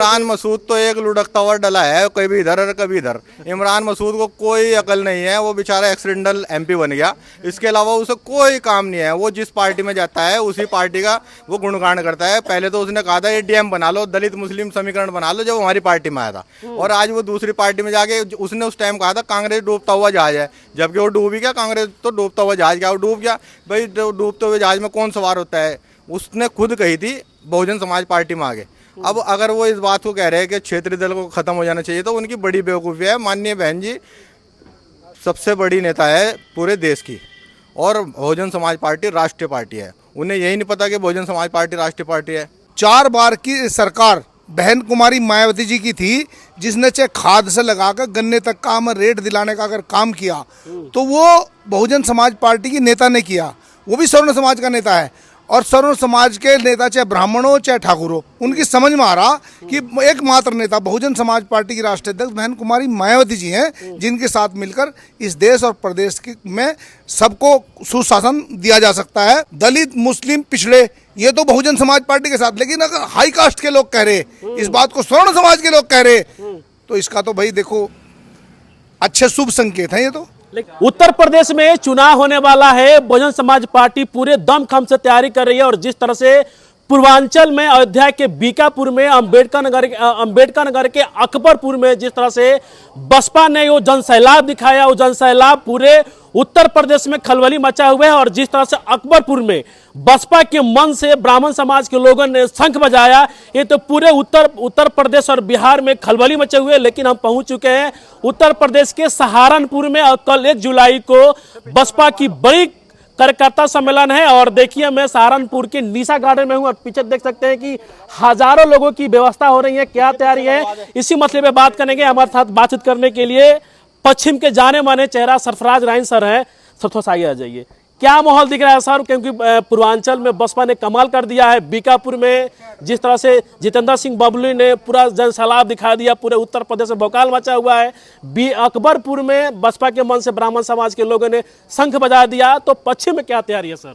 इमरान मसूद तो एक लुढ़कता हुआ डला है, कभी इधर और कभी इधर। इमरान मसूद को कोई अकल नहीं है, वो बेचारा एक्सीडेंटल एमपी बन गया। इसके अलावा उसे कोई काम नहीं है। वो जिस पार्टी में जाता है उसी पार्टी का वो गुणगान करता है। पहले तो उसने कहा था ये डीएम बना लो, दलित मुस्लिम समीकरण बना लो, जब हमारी पार्टी में आया था। और आज वो दूसरी पार्टी में जाके उसने उस टाइम कहा था कांग्रेस डूबता हुआ जहाज है, जबकि वो डूब ही गया। कांग्रेस तो डूबता हुआ जहाज क्या, वो डूब गया भाई। डूबते हुए जहाज में कौन सवार होता है? उसने खुद कही थी बहुजन समाज पार्टी में आगे। अब अगर वो इस बात को कह रहे हैं कि क्षेत्रीय दल को खत्म हो जाना चाहिए, तो उनकी बड़ी बेवकूफ़ी है। माननीय बहन जी सबसे बड़ी नेता है पूरे देश की, और बहुजन समाज पार्टी राष्ट्रीय पार्टी है। उन्हें यही नहीं पता कि बहुजन समाज पार्टी राष्ट्रीय पार्टी है। 4 बार की सरकार बहन कुमारी मायावती जी की थी, जिसने चाहे खाद से लगाकर गन्ने तक का हमें रेट दिलाने का अगर काम किया, तो वो बहुजन समाज पार्टी की नेता ने किया। वो भी सवर्ण समाज का नेता है, और सवर्ण समाज के नेता चाहे ब्राह्मण हो चाहे ठाकुर हो, उनकी समझ में आ रहा कि एकमात्र नेता बहुजन समाज पार्टी की राष्ट्रीय अध्यक्ष बहन कुमारी मायावती जी हैं, जिनके साथ मिलकर इस देश और प्रदेश में सबको सुशासन दिया जा सकता है। दलित मुस्लिम पिछड़े ये तो बहुजन समाज पार्टी के साथ, लेकिन अगर हाई कास्ट के लोग कह रहे, इस बात को स्वर्ण समाज के लोग कह रहे, तो इसका तो भाई देखो अच्छे शुभ संकेत है ये तो। उत्तर प्रदेश में चुनाव होने वाला है। बहुजन समाज पार्टी पूरे दमखम से तैयारी कर रही है, और जिस तरह से पूर्वांचल में अयोध्या के बीकापुर में, अंबेडकर नगर के अकबरपुर में जिस तरह से बसपा ने वो जनसैलाब दिखाया, वो जनसैलाब पूरे उत्तर प्रदेश में खलबली मचा हुआ है। और जिस तरह से अकबरपुर में बसपा के मन से ब्राह्मण समाज के लोगों ने शंख बजाया, ये तो पूरे उत्तर प्रदेश और बिहार में खलबली मचे हुए। लेकिन हम पहुंच चुके हैं उत्तर प्रदेश के सहारनपुर में, और कल 1 जुलाई को बसपा की बड़ी कार्यकर्ता सम्मेलन है। और देखिए मैं सहारनपुर के निशा गार्डन में हूं, और पीछे देख सकते हैं कि हजारों लोगों की व्यवस्था हो रही है। क्या तैयारी है, इसी मसले पे बात करेंगे। हमारे साथ बातचीत करने के लिए पश्चिम के जाने माने चेहरा सरफराज राइन सर हैं। सर थोड़ा सा आगे आ जाइए, क्या माहौल दिख रहा है सर? क्योंकि पूर्वांचल में बसपा ने कमाल कर दिया है। बीकापुर में जिस तरह से जितेंद्र सिंह बबलू ने पूरा जनसैलाब दिखा दिया, पूरे उत्तर प्रदेश में भौकाल मचा हुआ है। अकबरपुर में बसपा के मन से ब्राह्मण समाज के लोगों ने शंख बजा दिया। तो पश्चिम में क्या तैयारी है सर?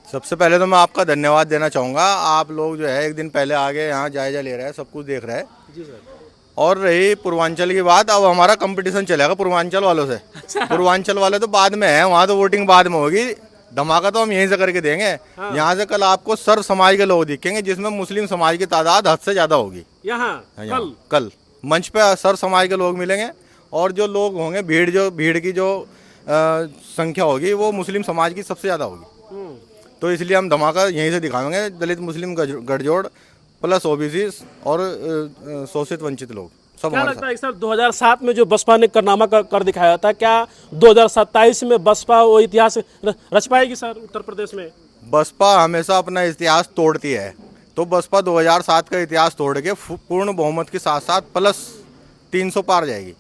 सबसे पहले तो मैं आपका धन्यवाद देना चाहूँगा। आप लोग जो है एक दिन पहले आगे यहाँ जायजा ले रहे हैं, सब कुछ देख रहे हैं। जी सर। और रही पूर्वांचल की बात, अब हमारा कंपटीशन चलेगा पूर्वांचल वालों से। अच्छा। पूर्वांचल वाले तो बाद में है, वहाँ तो वोटिंग बाद में होगी। धमाका तो हम यहीं से करके देंगे। हाँ। यहाँ से कल आपको सर्व समाज के लोग दिखेंगे, जिसमें मुस्लिम समाज की तादाद हद से ज्यादा होगी। यहाँ कल मंच पे सर्व समाज के लोग मिलेंगे, और जो लोग होंगे भीड़ की जो संख्या होगी वो मुस्लिम समाज की सबसे ज्यादा होगी। तो इसलिए हम धमाका यहीं से दिखाएंगे। दलित मुस्लिम गठजोड़ प्लस ओबीसी और शोषित वंचित लोग सब। क्या लगता है सर 2007 में जो बसपा ने कारनामा कर दिखाया था, क्या 2027 में बसपा वो इतिहास रच पाएगी सर उत्तर प्रदेश में? बसपा हमेशा अपना इतिहास तोड़ती है, तो बसपा 2007 का इतिहास तोड़ के पूर्ण बहुमत के साथ साथ प्लस 300 पार जाएगी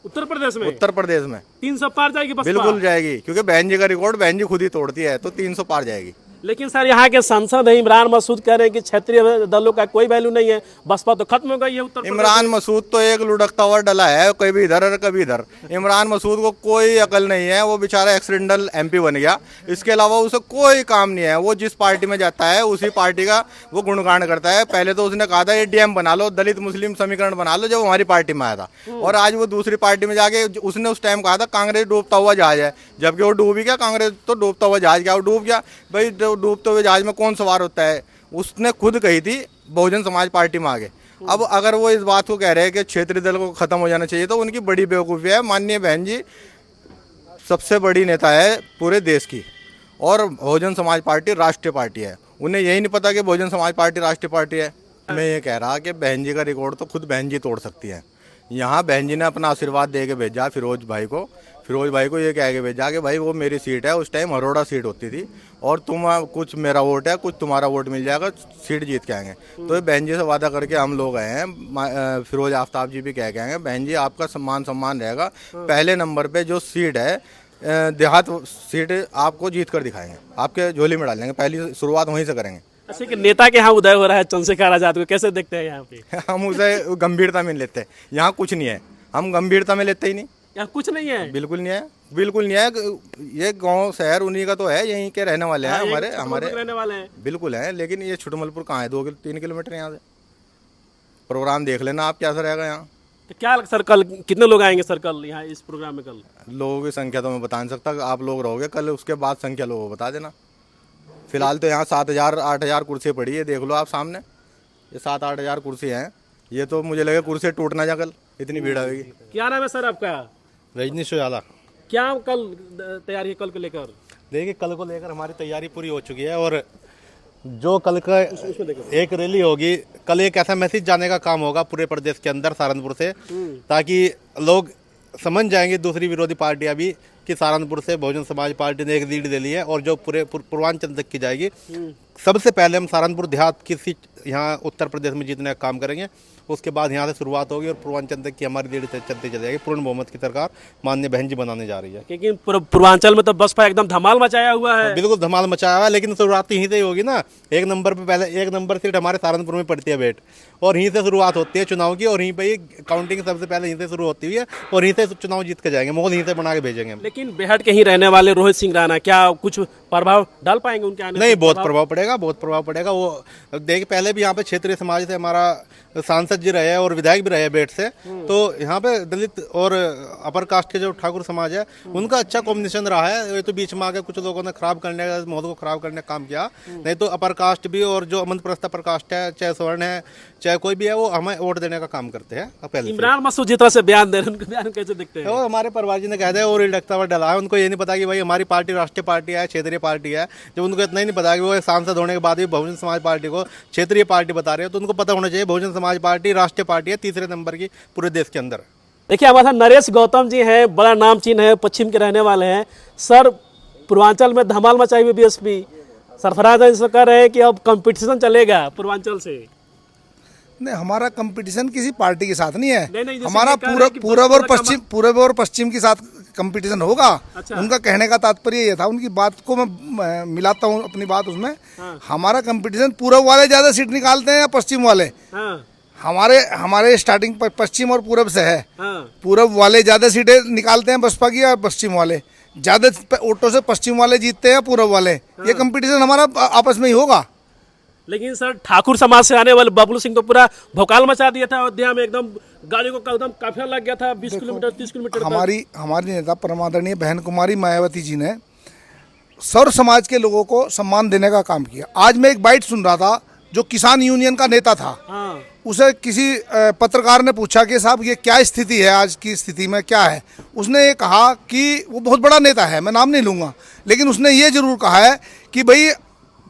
उत्तर प्रदेश में। उत्तर प्रदेश में 300 पार जाएगी बसपा? बिल्कुल जाएगी, क्योंकि बहन जी का रिकॉर्ड बहन जी खुद ही तोड़ती है, तो 300 पार जाएगी। लेकिन सर यहाँ के सांसद है इमरान मसूद कह रहे हैं कि क्षेत्रीय दलों का कोई वैल्यू नहीं है, बसपा तो खत्म हो गई है उत्तर प्रदेश। इमरान मसूद तो एक लुढ़कता हुआ डला है, कभी इधर और कभी इधर। इमरान मसूद को कोई अकल नहीं है, वो बेचारा एक्सीडेंटल एमपी बन गया। इसके अलावा उसे कोई काम नहीं है। वो जिस पार्टी में जाता है उसी पार्टी का वो गुणगान करता है। पहले तो उसने कहा था ये डीएम बना लो, दलित मुस्लिम समीकरण बना लो, जब हमारी पार्टी में आया था। और आज वो दूसरी पार्टी में जाके उसने उस टाइम कहा था कांग्रेस डूबता हुआ जहाज है, जबकि वो डूब ही गया। कांग्रेस तो डूबता हुआ जहाज क्या, वो डूब गया भाई। डूबते हुए जहाज में कौन सवार होता है? उसने खुद कही थी बहुजन समाज पार्टी में आगे। अब अगर वो इस बात को कह रहे हैं कि क्षेत्रीय दल को खत्म हो जाना चाहिए, तो उनकी बड़ी बेवकूफ़ी है। माननीय बहन जी सबसे बड़ी नेता है पूरे देश की, और बहुजन समाज पार्टी राष्ट्रीय पार्टी है। उन्हें यही नहीं पता कि बहुजन समाज पार्टी राष्ट्रीय पार्टी है। मैं ये कह रहा कि बहन जी का रिकॉर्ड तो खुद बहन जी तोड़ सकती है। यहाँ बहन जी ने अपना आशीर्वाद दे के भेजा फिरोज भाई को ये कह के भेजा कि भाई वो मेरी सीट है। उस टाइम हरोड़ा सीट होती थी, और तुम कुछ मेरा वोट है, कुछ तुम्हारा वोट मिल जाएगा, सीट जीत के आएंगे। तो ये बहन जी से वादा करके हम लोग आए हैं। फिरोज आफ्ताब जी भी कह के आएंगे बहन जी आपका सम्मान रहेगा। पहले नंबर पे जो सीट है देहात सीट आपको जीत कर दिखाएंगे, आपके झोली में डालेंगे। पहली शुरुआत वहीं से करेंगे। अच्छा कि नेता के यहाँ उदय हो रहा है चंद्रशेखर आजाद को, कैसे देखते हैं यहाँ पे? हम उसे गंभीरता में लेते हैं। यहाँ कुछ नहीं है, हम गंभीरता में लेते ही नहीं। यहाँ कुछ नहीं है, बिल्कुल नहीं है, बिल्कुल नहीं है। ये गांव शहर उन्हीं का तो है, यहीं के रहने वाले हैं। हमारे रहने वाले हैं बिल्कुल हैं। लेकिन ये छुटमलपुर कहाँ है? 2-3 किलोमीटर यहाँ से। प्रोग्राम देख लेना आप कैसा रहेगा यहाँ। तो क्या सर कल कितने लोग आएंगे सर कल यहाँ इस प्रोग्राम में? कल लोगों की संख्या तो मैं बता नहीं सकता, आप लोग रहोगे कल, उसके बाद संख्या लोगों को बता देना। फिलहाल तो यहाँ 7,000-8,000 कुर्सी पड़ी है, देख लो आप सामने, ये 7-8 हज़ार कुर्सी हैं। ये तो मुझे लगे कुर्सी टूट ना जाए कल, इतनी भीड़ होगी। क्या नाम है सर आपका? रजनीश उजाला। क्या कल तैयारी है कल को लेकर? देखिए कल को लेकर हमारी तैयारी पूरी हो चुकी है और जो कल का एक रैली होगी, कल एक ऐसा मैसेज जाने का काम होगा पूरे प्रदेश के अंदर सहारनपुर से, ताकि लोग समझ जाएंगे दूसरी विरोधी पार्टियां भी कि सहारनपुर से बहुजन समाज पार्टी ने एक लीड ले ली है और जो पूरे पूर्वांचल तक की जाएगी। सबसे पहले हम सहारनपुर देहात की सीट यहाँ उत्तर प्रदेश में जीतने का काम करेंगे, उसके बाद यहाँ से शुरुआत होगी और पूर्वांचल तक की हमारी लीड चलती चली जाएगी। पूर्ण बहुमत की सरकार माननीय बहन जी बनाने जा रही है। लेकिन पूर्वांचल में तो बसपा एकदम धमाल मचाया हुआ है। बिल्कुल धमाल मचाया हुआ है, लेकिन शुरुआत यहीं से ही होगी ना। एक नंबर पे पहले 1 नंबर सीट हमारे सहारनपुर में पड़ती है बेट, और यहीं से शुरुआत होती है चुनाव की, और यहीं पे ही काउंटिंग सबसे पहले यहीं से शुरू होती है और यहीं से चुनाव जीत के जाएंगे, माहौल यहीं से बना के भेजेंगे हम। लेकिन बेहट के ही रहने वाले रोहित सिंह राणा क्या कुछ प्रभाव डाल पाएंगे उनके आने? नहीं, बहुत प्रभाव पड़ेगा, बहुत प्रभाव पड़ेगा। वो देखिए पहले भी यहाँ पे क्षेत्रीय समाज से हमारा सांसद जी रहे हैं और विधायक भी रहे हैं बेट से, तो यहाँ पे दलित और अपर कास्ट के जो ठाकुर समाज है उनका अच्छा कॉम्बिनेशन रहा है। ये तो बीच में आके कुछ लोगों ने खराब करने का, माहौल को खराब करने का काम किया, नहीं तो अपर कास्ट भी और जो अमन प्रस्थ अपर कास्ट है, चाहे स्वर्ण है, चाहे कोई भी है, वो हमें वोट देने का काम करते हैं पहले से। इमरान मसूद जिस तरह से बयान दे रहे हैं, उनके बयान कैसे दिखते हैं? वो हमारे परिवार जी ने कह दिया और इलेक्टा डला है, उनको ये नहीं पता कि भाई हमारी पार्टी राष्ट्रीय पार्टी है, क्षेत्रीय पार्टी है। जब उनको इतना ही नहीं पता कि वो सांसद होने के बाद भी बहुजन समाज पार्टी को क्षेत्रीय पार्टी बता रहे हो, तो उनको पता होना चाहिए बहुजन समाज पार्टी राष्ट्रीय पार्टी है, 3रे नंबर की पूरे देश के अंदर। देखिए हमारे साथ नरेश गौतम जी हैं, बड़ा नामचीन है, पश्चिम के रहने वाले हैं। सर पूर्वांचल में धमाल मचाई हुई बीएसपी, सरफराज कह रहे हैं कि अब कंपटीशन चलेगा पूर्वांचल से। नहीं, हमारा कंपटीशन किसी पार्टी के साथ नहीं है। नहीं, हमारा पूरब और पश्चिम के साथ कंपटीशन होगा। अच्छा। उनका कहने का तात्पर्य ये था, उनकी बात को मैं मिलाता हूँ अपनी बात उसमें। हमारा कंपटीशन पूरब वाले ज्यादा सीट निकालते हैं या पश्चिम वाले? हाँ, हमारे स्टार्टिंग पर पश्चिम और पूरब से है। हाँ। पूरब वाले ज्यादा सीटें निकालते हैं बसपा की या पश्चिम वाले? ज्यादा वोटों से पश्चिम वाले जीतते हैं पूरब वाले। ये कंपटीशन हमारा आपस में ही होगा। लेकिन सर ठाकुर समाज से आने वाले बबलू सिंह तो पूरा भोकाल मचा दिया था अयोध्या में, एकदम गाड़ी को एकदम काफिला लग गया था 20 किलोमीटर 30 किलोमीटर। हमारी नेता परमादरणीय बहन कुमारी मायावती जी ने सर्व समाज के लोगों को सम्मान देने का काम किया। आज मैं एक बाइट सुन रहा था, जो किसान यूनियन का नेता था, हाँ। उसे किसी पत्रकार ने पूछा कि साहब ये क्या स्थिति है, आज की स्थिति में क्या है? उसने ये कहा कि वो बहुत बड़ा नेता है, मैं नाम नहीं लूँगा, लेकिन उसने ये जरूर कहा है कि भाई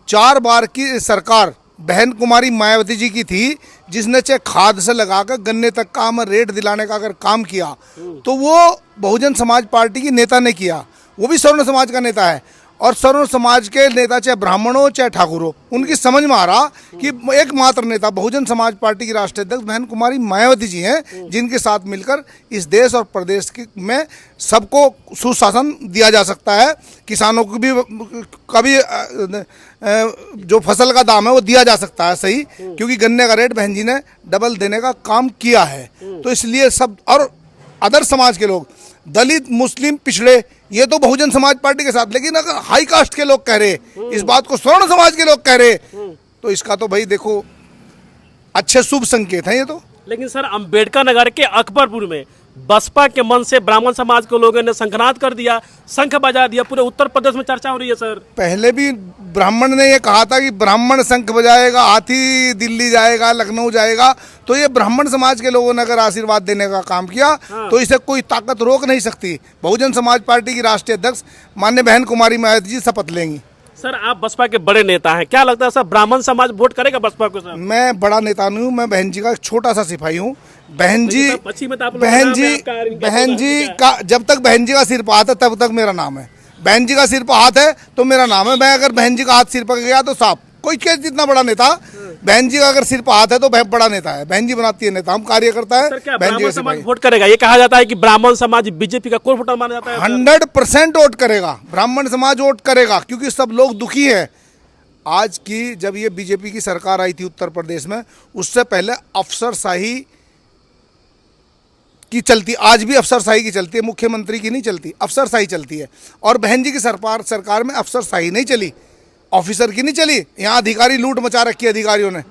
4 बार की सरकार बहन कुमारी मायावती जी की थी, जिसने चाहे खाद से लगाकर गन्ने तक का हमें रेट दिलाने का अगर काम किया तो वो बहुजन समाज पार्टी की नेता ने किया। वो भी स्वर्ण समाज का नेता है, और स्वर्ण समाज के नेता चाहे ब्राह्मण हो चाहे ठाकुर हो, उनकी समझ में आ रहा कि एकमात्र नेता बहुजन समाज पार्टी की राष्ट्रीय अध्यक्ष बहन कुमारी मायावती जी हैं, जिनके साथ मिलकर इस देश और प्रदेश में सबको सुशासन दिया जा सकता है। किसानों को भी कभी जो फसल का दाम है वो दिया जा सकता है सही, क्योंकि गन्ने का रेट बहन जी ने डबल देने का काम किया है। तो इसलिए सब और अदर समाज के लोग, दलित, मुस्लिम, पिछड़े, ये तो बहुजन समाज पार्टी के साथ, लेकिन अगर हाई कास्ट के लोग कह रहे, इस बात को स्वर्ण समाज के लोग कह रहे, तो इसका तो भाई देखो अच्छे शुभ संकेत हैं ये तो। लेकिन सर अंबेडकर नगर के अकबरपुर में बसपा के मन से ब्राह्मण समाज को लोगों ने शंखनाद कर दिया, शंख बजा दिया, पूरे उत्तर प्रदेश में चर्चा हो रही है सर। पहले भी ब्राह्मण ने ये कहा था कि ब्राह्मण शंख बजाएगा, हाथी दिल्ली जाएगा, लखनऊ जाएगा। तो ये ब्राह्मण समाज के लोगों ने अगर आशीर्वाद देने का काम किया, तो इसे कोई ताकत रोक नहीं सकती। बहुजन समाज पार्टी की राष्ट्रीय अध्यक्ष माननीय बहन कुमारी मायावती जी शपथ लेंगी। सर आप बसपा के बड़े नेता हैं, क्या लगता है सर ब्राह्मण समाज वोट करेगा बसपा को? सर मैं बड़ा नेता नहीं हूँ, मैं बहन जी का एक छोटा सा सिपाही हूँ। बहन जी का जब तक बहन जी का सिर पर हाथ है तब तक मेरा नाम है। बहन जी का सिर पर हाथ है तो मेरा नाम है। मैं अगर बहन जी का हाथ सिर पर गया तो साहब कोई क्या जितना बड़ा नेता, बहन जी का अगर सिर पर हाथ है तो बड़ा नेता है। बहन जी बनाती है नेता, हम कार्य करता है। बहन जी समाज वोट करेगा? ये कहा जाता है कि ब्राह्मण समाज बीजेपी का कोर वोटर माना जाता है। 100% वोट करेगा, ब्राह्मण समाज वोट करेगा, क्योंकि सब लोग दुखी है। आज की जब ये बीजेपी की सरकार आई थी उत्तर प्रदेश में, उससे पहले अफसरशाही की चलती, आज भी अफसरशाही की चलती है, मुख्यमंत्री की नहीं चलती, अफसरशाही चलती है। और बहन जी की सरकार में अफसरशाही नहीं चली, ऑफिसर की नहीं चली। यहाँ अधिकारी लूट मचा रखी है अधिकारियों ने।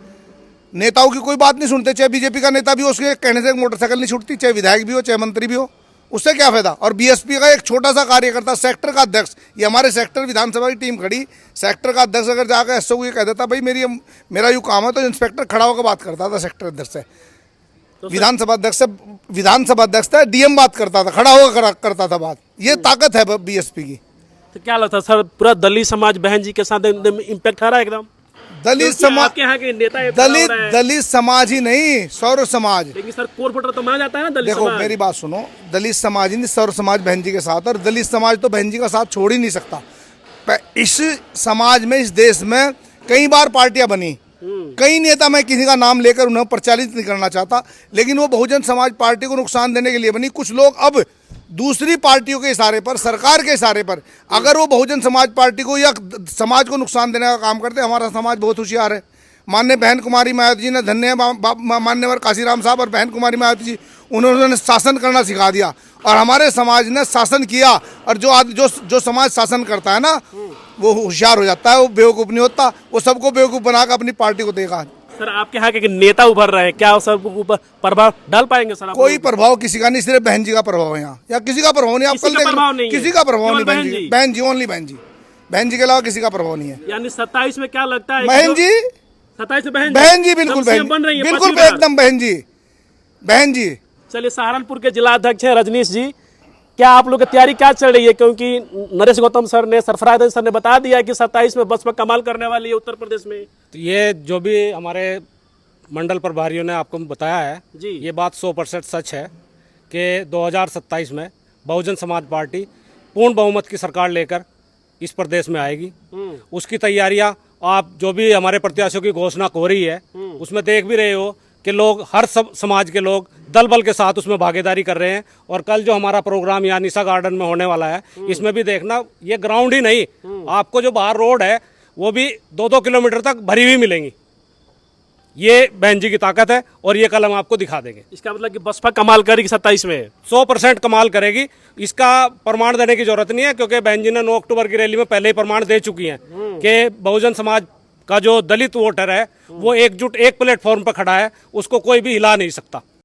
नेताओं की कोई बात नहीं सुनते, चाहे बीजेपी का नेता भी हो, उसके कहने से एक मोटरसाइकिल नहीं छूटती, चाहे विधायक भी हो, चाहे मंत्री भी हो, उससे क्या फायदा। और बीएसपी का एक छोटा सा कार्यकर्ता, सेक्टर का अध्यक्ष, ये हमारे सेक्टर विधानसभा की टीम खड़ी, सेक्टर का अध्यक्ष अगर जाकर एसओ को ये कह देता भाई मेरा यूँ काम है, तो इंस्पेक्टर खड़ा होकर बात करता था सेक्टर अध्यक्ष से, विधानसभा अध्यक्ष था, डीएम बात करता था, खड़ा होकर करता था बात। ये ताकत है बीएसपी की। तो क्या लगता है सर, पूरा दलित समाज बहन जी के साथ इम्पैक्ट आ रहा है एकदम? दलित समाज, आपके यहाँ के नेता दलित समाज ही नहीं, सौर समाज। लेकिन सर कॉर्पोरेटर तो माना जाता है ना दलित देखो समाज। मेरी बात सुनो, दलित समाज ही नहीं, सौर समाज बहन जी के साथ, और दलित समाज तो बहन जी का साथ छोड़ ही नहीं सकता। इस समाज में, इस देश में कई बार पार्टियां बनी, कई नेता, मैं किसी का नाम लेकर उन्हें प्रचारित नहीं करना चाहता, लेकिन वो बहुजन समाज पार्टी को नुकसान देने के लिए बनी। कुछ लोग अब दूसरी पार्टियों के इशारे पर, सरकार के इशारे पर, अगर वो बहुजन समाज पार्टी को या समाज को नुकसान देने का काम करते, हमारा समाज बहुत होशियार है। माननीय बहन कुमारी मायावती जी ने, धन्य मान्यवर काशीराम साहब और बहन कुमारी मायावती जी, उन्होंने शासन करना सिखा दिया, और हमारे समाज ने शासन किया। और जो समाज शासन करता है ना, वो होशियार हो जाता है, वो बेवकूफ़ नहीं होता, वो सबको बेवकूफ़ बनाकर अपनी पार्टी को देगा। सर आपके यहाँ के नेता उभर रहे हैं, क्या सर ऊपर प्रभाव डाल पाएंगे सर? कोई प्रभाव किसी का नहीं, सिर्फ बहन जी का प्रभाव है यहाँ, या किसी का प्रभाव नहीं। आप कल देख लो, किसी का प्रभाव नहीं, बहन जी ओनली बहन जी के अलावा किसी का प्रभाव नहीं है। यानी 27 में क्या लगता है? बहन जी, 27 में बहन जी बिल्कुल, बिल्कुल एकदम बहन जी। चलिए, सहारनपुर के जिला अध्यक्ष है रजनीश जी, क्या आप लोग की तैयारी क्या चल रही है? क्योंकि नरेश गौतम सर ने, सरफराज सर ने बता दिया कि 27 में बसपा कमाल करने वाली है उत्तर प्रदेश में। तो ये जो भी हमारे मंडल प्रभारियों ने आपको बताया है जी, ये बात 100% सच है कि 2027 में बहुजन समाज पार्टी पूर्ण बहुमत की सरकार लेकर इस प्रदेश में आएगी। उसकी तैयारियां आप जो भी हमारे प्रत्याशियों की घोषणा हो रही है उसमें देख भी रहे हो कि लोग, हर समाज के लोग दल बल के साथ उसमें भागीदारी कर रहे हैं। और कल जो हमारा प्रोग्राम यहाँ निशा गार्डन में होने वाला है, इसमें भी देखना, ये ग्राउंड ही नहीं, आपको जो बाहर रोड है वो भी 2-2 किलोमीटर तक भरी हुई मिलेंगी। ये बहन जी की ताकत है, और ये कल हम आपको दिखा देंगे। इसका मतलब कि बसपा कमाल करेगी 27 में, 100% कमाल करेगी। इसका प्रमाण देने की जरूरत नहीं है, क्योंकि बहन जी ने 9 अक्टूबर की रैली में पहले ही प्रमाण दे चुकी हैं कि बहुजन समाज का जो दलित वोटर है वो एकजुट, एक प्लेटफॉर्म पर खड़ा है, उसको कोई भी हिला नहीं सकता।